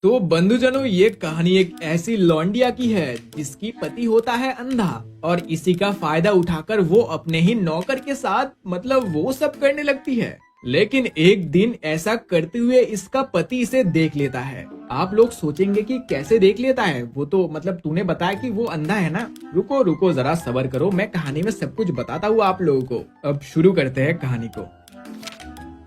तो बंधुजनों, ये कहानी एक ऐसी लौंडिया की है जिसकी पति होता है अंधा और इसी का फायदा उठाकर वो अपने ही नौकर के साथ वो सब करने लगती है। लेकिन एक दिन ऐसा करते हुए इसका पति इसे देख लेता है। आप लोग सोचेंगे कि कैसे देख लेता है, वो तो तूने बताया कि वो अंधा है ना। रुको रुको जरा सब्र करो, मैं कहानी में सब कुछ बताता हूँ आप लोगों को। अब शुरू करते हैं कहानी को।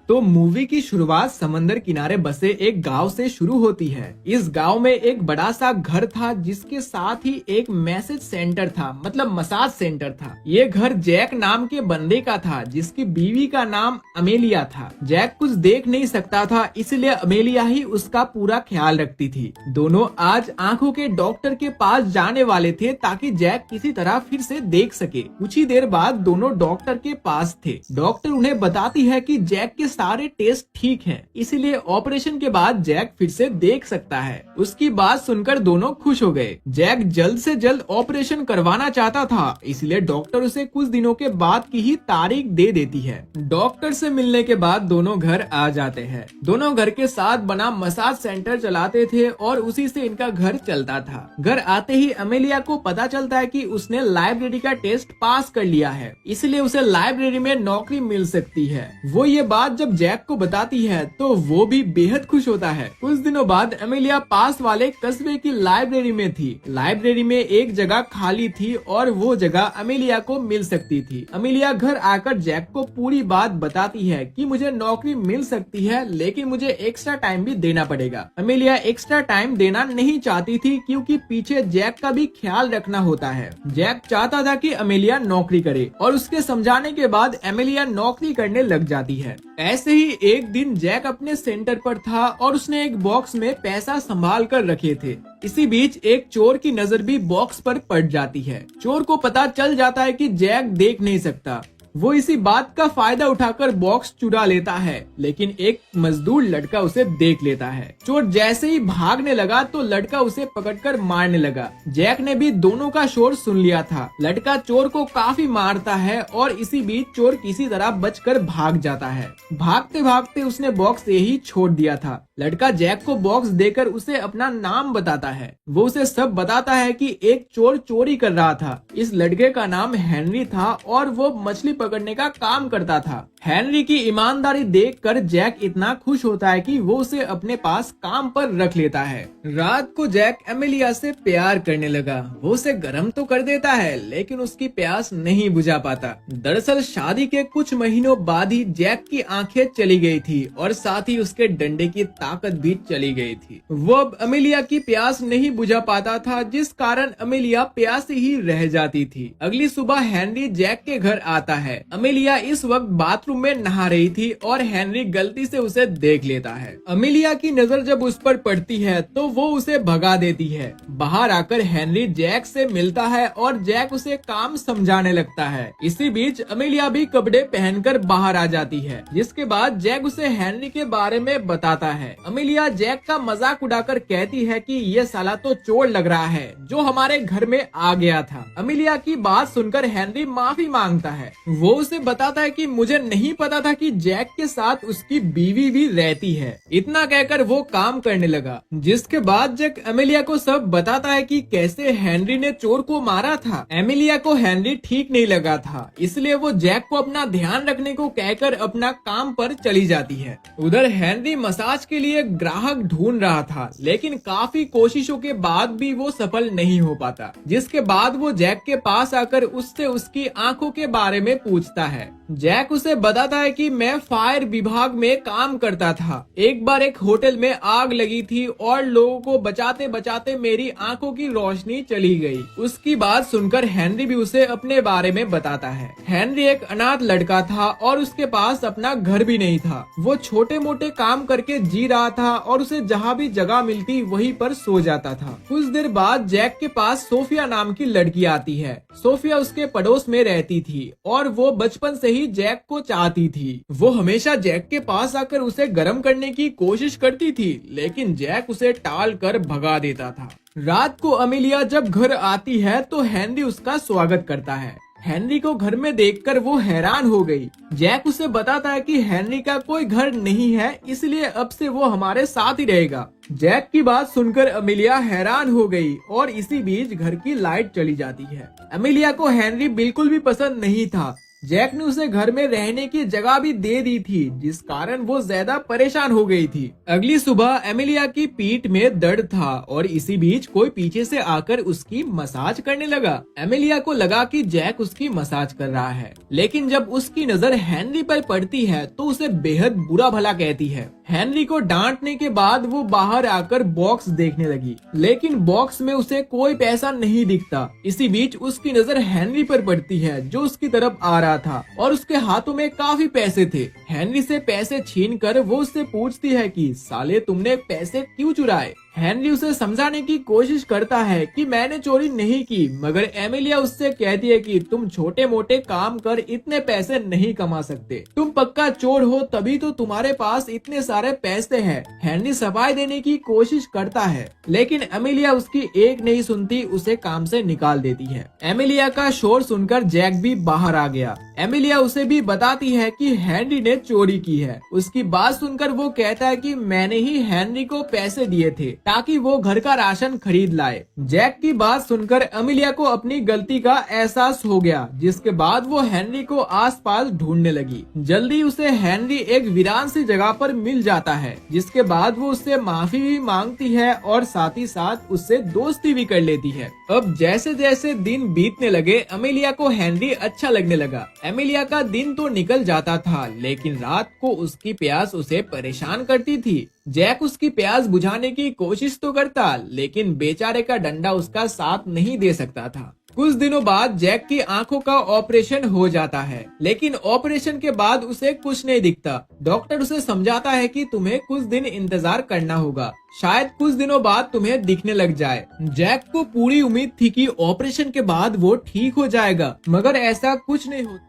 तो मूवी की शुरुआत समंदर किनारे बसे एक गांव से शुरू होती है। इस गांव में एक बड़ा सा घर था जिसके साथ ही एक मैसेज सेंटर था, मसाज सेंटर था। ये घर जैक नाम के बंदे का था जिसकी बीवी का नाम अमेलिया था। जैक कुछ देख नहीं सकता था, इसलिए अमेलिया ही उसका पूरा ख्याल रखती थी। दोनों आज आंखों के डॉक्टर के पास जाने वाले थे ताकि जैक किसी तरह फिर से देख सके। कुछ ही देर बाद दोनों डॉक्टर के पास थे। डॉक्टर उन्हें बताती है कि जैक के सारे टेस्ट ठीक हैं, इसीलिए ऑपरेशन के बाद जैक फिर से देख सकता है। उसकी बात सुनकर दोनों खुश हो गए। जैक जल्द से जल्द ऑपरेशन करवाना चाहता था, इसलिए डॉक्टर उसे कुछ दिनों के बाद की ही तारीख दे देती है। डॉक्टर से मिलने के बाद दोनों घर आ जाते हैं। दोनों घर के साथ बना मसाज सेंटर चलाते थे और उसी से इनका घर चलता था। घर आते ही अमेलिया को पता चलता है कि उसने लाइब्रेरी का टेस्ट पास कर लिया है, इसलिए उसे लाइब्रेरी में नौकरी मिल सकती है। वो ये बात जब जैक को बताती है तो वो भी बेहद खुश होता है। कुछ दिनों बाद अमेलिया पास वाले कस्बे की लाइब्रेरी में थी। लाइब्रेरी में एक जगह खाली थी और वो जगह अमेलिया को मिल सकती थी। अमेलिया घर आकर जैक को पूरी बात बताती है कि मुझे नौकरी मिल सकती है, लेकिन मुझे एक्स्ट्रा टाइम भी देना पड़ेगा। अमेलिया एक्स्ट्रा टाइम देना नहीं चाहती थी क्योंकि पीछे जैक का भी ख्याल रखना होता है। जैक चाहता था कि अमेलिया नौकरी करे और उसके समझाने के बाद अमेलिया नौकरी करने लग जाती है। ऐसे ही एक दिन जैक अपने सेंटर पर था और उसने एक बॉक्स में पैसा संभाल कर रखे थे। इसी बीच एक चोर की नजर भी बॉक्स पर पड़ जाती है। चोर को पता चल जाता है कि जैक देख नहीं सकता। वो इसी बात का फायदा उठाकर बॉक्स चुरा लेता है, लेकिन एक मजदूर लड़का उसे देख लेता है। चोर जैसे ही भागने लगा तो लड़का उसे पकड़कर मारने लगा। जैक ने भी दोनों का शोर सुन लिया था। लड़का चोर को काफी मारता है और इसी बीच चोर किसी तरह बचकर भाग जाता है। भागते भागते उसने बॉक्स यही छोड़ दिया था। लड़का जैक को बॉक्स देकर उसे अपना नाम बताता है। वो उसे सब बताता है कि एक चोर चोरी कर रहा था। इस लड़के का नाम हेनरी था और वो मछली पकड़ने का काम करता था। हेनरी की ईमानदारी देखकर जैक इतना खुश होता है कि वो उसे अपने पास काम पर रख लेता है। रात को जैक एमिलिया से प्यार करने लगा। वो उसे गर्म तो कर देता है, लेकिन उसकी प्यास नहीं बुझा पाता। दरअसल शादी के कुछ महीनों बाद ही जैक की आंखें चली गई थी और साथ ही उसके डंडे की ताकत भी चली गई थी। वो अब अमेलिया की प्यास नहीं बुझा पाता था, जिस कारण अमेलिया प्यासी ही रह जाती थी। अगली सुबह हेनरी जैक के घर आता है। अमेलिया इस वक्त बाथरूम में नहा रही थी और हेनरी गलती से उसे देख लेता है। अमेलिया की नजर जब उस पर पड़ती है तो वो उसे भगा देती है। बाहर आकर हेनरी जैक से मिलता है और जैक उसे काम समझाने लगता है। इसी बीच अमेलिया भी कपड़े पहनकर बाहर आ जाती है, जिसके बाद जैक उसे हेनरी के बारे में बताता है। अमेलिया जैक का मजाक उड़ाकर कहती है कि ये साला तो चोर लग रहा है जो हमारे घर में आ गया था। अमेलिया की बात सुनकर हेनरी माफी मांगता है। वो उसे बताता है कि मुझे नहीं पता था कि जैक के साथ उसकी बीवी भी रहती है। इतना कहकर वो काम करने लगा, जिसके बाद जैक अमेलिया को सब बताता है कि कैसे हेनरी ने चोर को मारा था। अमेलिया को हेनरी ठीक नहीं लगा था, इसलिए वो जैक को अपना ध्यान रखने को कहकर अपना काम पर चली जाती है। उधर हेनरी मसाज के लिए ग्राहक ढूंढ रहा था, लेकिन काफी कोशिशों के बाद भी वो सफल नहीं हो पाता। जिसके बाद वो जैक के पास आकर उससे उसकी आंखों के बारे में पूछता है। जैक उसे बताता है कि मैं फायर विभाग में काम करता था। एक बार एक होटल में आग लगी थी और लोगों को बचाते बचाते मेरी आंखों की रोशनी चली गई। उसकी बात सुनकर हेनरी भी उसे अपने बारे में बताता है। हेनरी एक अनाथ लड़का था और उसके पास अपना घर भी नहीं था। वो छोटे मोटे काम करके जी रहा था और उसे जहाँ भी जगह मिलती वहीं पर सो जाता था। कुछ देर बाद जैक के पास सोफिया नाम की लड़की आती है। सोफिया उसके पड़ोस में रहती थी और वो बचपन से ही जैक को चाहती थी। वो हमेशा जैक के पास आकर उसे गर्म करने की कोशिश करती थी, लेकिन जैक उसे टाल कर भगा देता था। रात को अमेलिया जब घर आती है तो हेनरी उसका स्वागत करता है। हेनरी को घर में देखकर वो हैरान हो गई। जैक उसे बताता है कि हेनरी का कोई घर नहीं है, इसलिए अब से वो हमारे साथ ही रहेगा। जैक की बात सुनकर अमेलिया हैरान हो गई और इसी बीच घर की लाइट चली जाती है। अमेलिया को हेनरी बिल्कुल भी पसंद नहीं था। जैक ने उसे घर में रहने की जगह भी दे दी थी, जिस कारण वो ज्यादा परेशान हो गई थी। अगली सुबह एमिलिया की पीठ में दर्द था और इसी बीच कोई पीछे से आकर उसकी मसाज करने लगा। एमिलिया को लगा कि जैक उसकी मसाज कर रहा है, लेकिन जब उसकी नजर हेनरी पर पड़ती है तो उसे बेहद बुरा भला कहती है। हेनरी को डांटने के बाद वो बाहर आकर बॉक्स देखने लगी, लेकिन बॉक्स में उसे कोई पैसा नहीं दिखता। इसी बीच उसकी नजर हेनरी पर पड़ती है, जो उसकी तरफ आ रहा था और उसके हाथों में काफी पैसे थे। हेनरी से पैसे छीनकर वो उससे पूछती है कि साले तुमने पैसे क्यों चुराए। हेनरी उसे समझाने की कोशिश करता है कि मैंने चोरी नहीं की, मगर एमिलिया उससे कहती है कि तुम छोटे मोटे काम कर इतने पैसे नहीं कमा सकते, तुम पक्का चोर हो तभी तो तुम्हारे पास इतने सारे पैसे हैं। हेनरी सफाई देने की कोशिश करता है, लेकिन एमिलिया उसकी एक नहीं सुनती, उसे काम से निकाल देती है। एमिलिया का शोर सुनकर जैक भी बाहर आ गया। एमिलिया उसे भी बताती है कि हेनरी ने चोरी की है। उसकी बात सुनकर वो कहता है कि मैंने ही हेनरी को पैसे दिए थे ताकि वो घर का राशन खरीद लाए। जैक की बात सुनकर एमिलिया को अपनी गलती का एहसास हो गया, जिसके बाद वो हेनरी को आसपास ढूंढने लगी। जल्दी उसे हेनरी एक वीरान सी जगह पर मिल जाता है, जिसके बाद वो उससे माफी भी मांगती है और साथ ही साथ उससे दोस्ती भी कर लेती है। अब जैसे जैसे दिन बीतने लगे एमिलिया को हेनरी अच्छा लगने लगा। एमिलिया का दिन तो निकल जाता था, लेकिन रात को उसकी प्यास उसे परेशान करती थी। जैक उसकी प्यास बुझाने की कोशिश तो करता, लेकिन बेचारे का डंडा उसका साथ नहीं दे सकता था। कुछ दिनों बाद जैक की आंखों का ऑपरेशन हो जाता है, लेकिन ऑपरेशन के बाद उसे कुछ नहीं दिखता। डॉक्टर उसे समझाता है कि तुम्हें कुछ दिन इंतजार करना होगा, शायद कुछ दिनों बाद तुम्हें दिखने लग जाए। जैक को पूरी उम्मीद थी कि ऑपरेशन के बाद वो ठीक हो जाएगा, मगर ऐसा कुछ नहीं होता,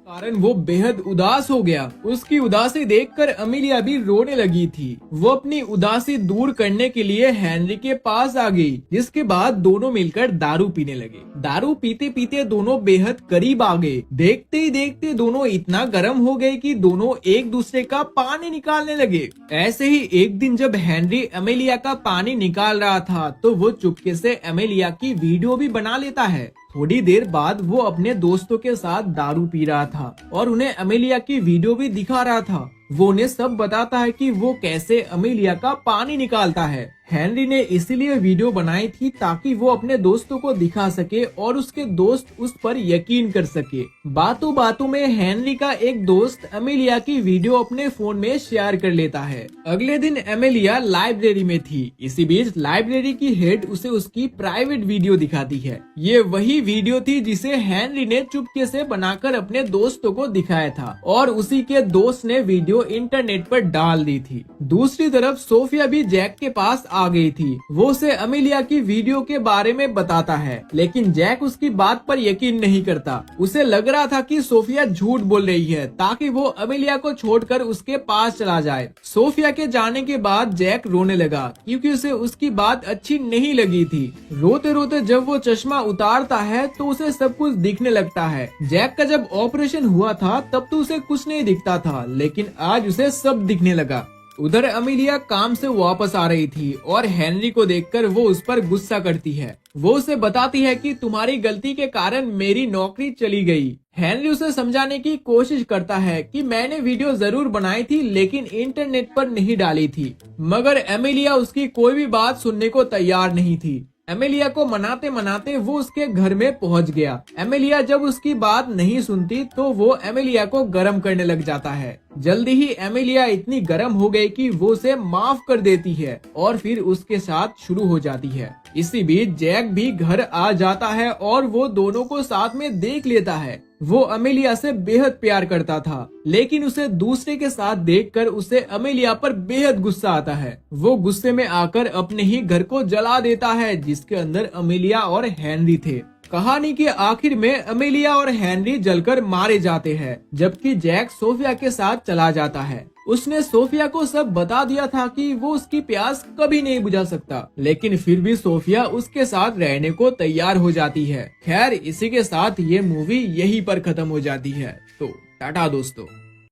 कारण वो बेहद उदास हो गया। उसकी उदासी देखकर एमिलिया भी रोने लगी थी। वो अपनी उदासी दूर करने के लिए हेनरी के पास आ गई, जिसके बाद दोनों मिलकर दारू पीने लगे। दारू पीते पीते दोनों बेहद करीब आ गए। देखते ही देखते दोनों इतना गर्म हो गए कि दोनों एक दूसरे का पानी निकालने लगे। ऐसे ही एक दिन जब हेनरी एमिलिया का पानी निकाल रहा था, तो वो चुपके से एमिलिया की वीडियो भी बना लेता है। थोड़ी देर बाद वो अपने दोस्तों के साथ दारू पी रहा था और उन्हें एमिलिया की वीडियो भी दिखा रहा था। वो उन्हें सब बताता है कि वो कैसे एमिलिया का पानी निकालता है। हेनरी ने इसीलिए वीडियो बनाई थी ताकि वो अपने दोस्तों को दिखा सके और उसके दोस्त उस पर यकीन कर सके। बातों बातों में हेनरी का एक दोस्त एमिलिया की वीडियो अपने फोन में शेयर कर लेता है। अगले दिन एमिलिया लाइब्रेरी में थी। इसी बीच लाइब्रेरी की हेड उसे उसकी प्राइवेट वीडियो दिखाती है। ये वही वीडियो थी जिसे हेनरी ने चुपके से बनाकर अपने दोस्तों को दिखाया था और उसी के दोस्त ने वीडियो इंटरनेट पर डाल दी थी। दूसरी तरफ सोफिया भी जैक के पास आ गई थी। वो उसे एमिलिया की वीडियो के बारे में बताता है, लेकिन जैक उसकी बात पर यकीन नहीं करता। उसे लग रहा था कि सोफिया झूठ बोल रही है ताकि वो एमिलिया को छोड़कर उसके पास चला जाए। सोफिया के जाने के बाद जैक रोने लगा, क्योंकि उसे उसकी बात अच्छी नहीं लगी थी। रोते रोते जब वो चश्मा उतारता है तो उसे सब कुछ दिखने लगता है। जैक का जब ऑपरेशन हुआ था तब तो उसे कुछ नहीं दिखता था, लेकिन आज उसे सब दिखने लगा। उधर एमिलिया काम से वापस आ रही थी और हेनरी को देखकर वो उस पर गुस्सा करती है। वो उसे बताती है कि तुम्हारी गलती के कारण मेरी नौकरी चली गई। हेनरी उसे समझाने की कोशिश करता है कि मैंने वीडियो जरूर बनाई थी, लेकिन इंटरनेट पर नहीं डाली थी, मगर एमिलिया उसकी कोई भी बात सुनने को तैयार नहीं थी। एमिलिया को मनाते मनाते वो उसके घर में पहुंच गया। एमिलिया जब उसकी बात नहीं सुनती तो वो एमिलिया को गर्म करने लग जाता है। जल्दी ही एमिलिया इतनी गर्म हो गई कि वो उसे माफ कर देती है और फिर उसके साथ शुरू हो जाती है। इसी बीच जैक भी घर आ जाता है और वो दोनों को साथ में देख लेता है। वो एमिलिया से बेहद प्यार करता था, लेकिन उसे दूसरे के साथ देखकर उसे एमिलिया पर बेहद गुस्सा आता है। वो गुस्से में आकर अपने ही घर को जला देता है, जिसके अंदर एमिलिया और हेनरी थे। कहानी के आखिर में एमिलिया और हेनरी जलकर मारे जाते हैं, जबकि जैक सोफिया के साथ चला जाता है। उसने सोफिया को सब बता दिया था कि वो उसकी प्यास कभी नहीं बुझा सकता, लेकिन फिर भी सोफिया उसके साथ रहने को तैयार हो जाती है। खैर, इसी के साथ ये मूवी यहीं पर खत्म हो जाती है। तो टाटा दोस्तों।